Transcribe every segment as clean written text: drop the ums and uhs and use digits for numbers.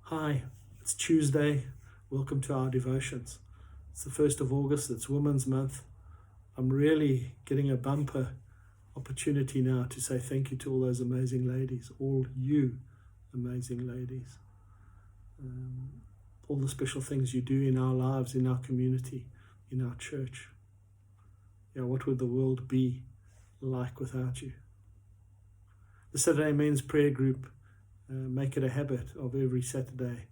Hi, it's Tuesday. Welcome to our devotions. It's the 1st of August, it's Women's Month. I'm really getting a bumper opportunity now to say thank you to all those amazing ladies, all you amazing ladies. All the special things you do in our lives, in our community, in our church. What would the world be like without you? The Saturday Men's Prayer Group make it a habit of every Saturday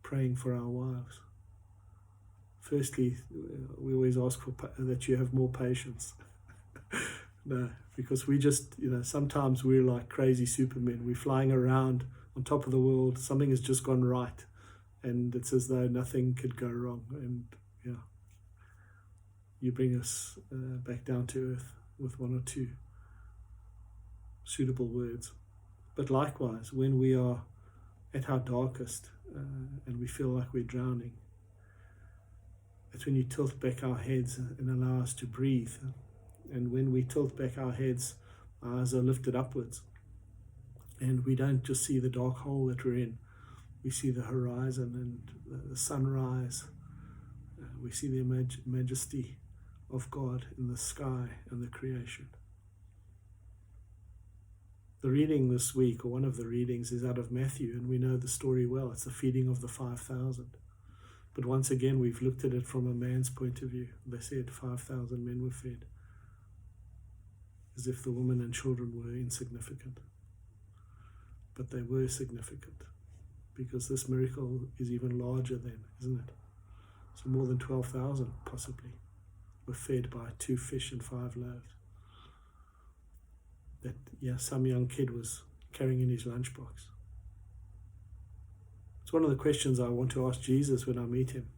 praying for our wives. Firstly, we always ask for that you have more patience. No, because we just, sometimes we're like crazy supermen. We're flying around on top of the world. Something has just gone right, and it's as though nothing could go wrong. And you bring us back down to earth with one or two suitable words. But likewise, when we are at our darkest and we feel like we're drowning, it's when you tilt back our heads and allow us to breathe. And when we tilt back our heads, our eyes are lifted upwards. And we don't just see the dark hole that we're in. We see the horizon and the sunrise. We see the majesty of God in the sky and the creation. The reading this week, or one of the readings, is out of Matthew, and we know the story well. It's the feeding of the 5,000. But once again, we've looked at it from a man's point of view. They said 5,000 men were fed, as if the women and children were insignificant. But they were significant, because this miracle is even larger than, isn't it? So more than 12,000 possibly were fed by 2 fish and 5 loaves. That some young kid was carrying in his lunchbox. It's one of the questions I want to ask Jesus when I meet him.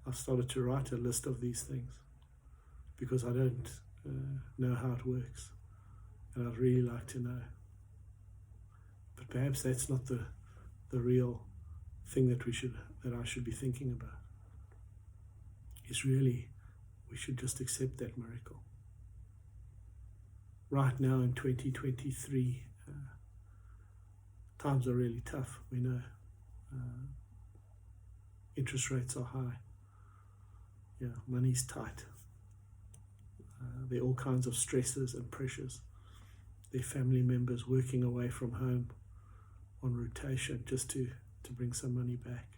I've started to write a list of these things because I don't know how it works, and I'd really like to know. But perhaps that's not the real thing that I should be thinking about. It's really, we should just accept that miracle. Right now in 2023, times are really tough, we know. Interest rates are high. Money's tight. There are all kinds of stresses and pressures. There are family members working away from home on rotation just to bring some money back.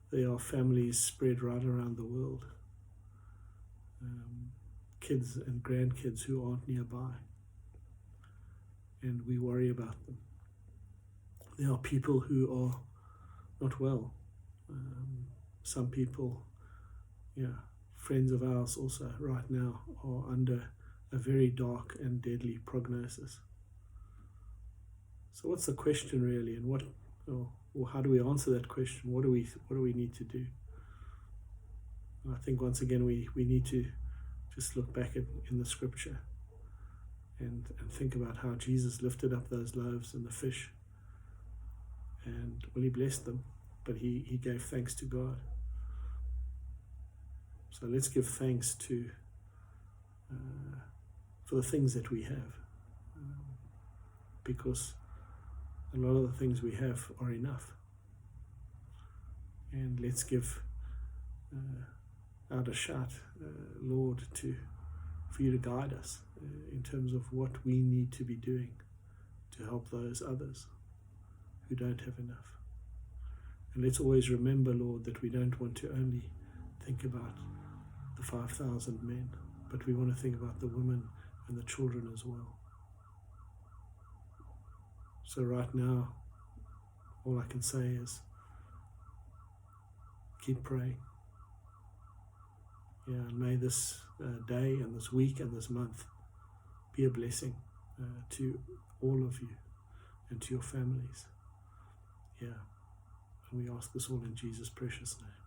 There are families spread right around the world. Kids and grandkids who aren't nearby, and we worry about them. There are people who are not well. Some people, friends of ours also right now are under a very dark and deadly prognosis. So what's the question really, and or how do we answer that question? What do we need to do? I think once again we need to just look back in the scripture and think about how Jesus lifted up those loaves and the fish. And he blessed them, but he gave thanks to God. So let's give thanks for the things that we have, because a lot of the things we have are enough. And let's give out a shout, Lord, for you to guide us in terms of what we need to be doing to help those others who don't have enough. And let's always remember, Lord, that we don't want to only think about the 5,000 men, but we want to think about the women and the children as well. So right now, all I can say is keep praying. And may this day and this week and this month be a blessing to all of you and to your families. And we ask this all in Jesus' precious name.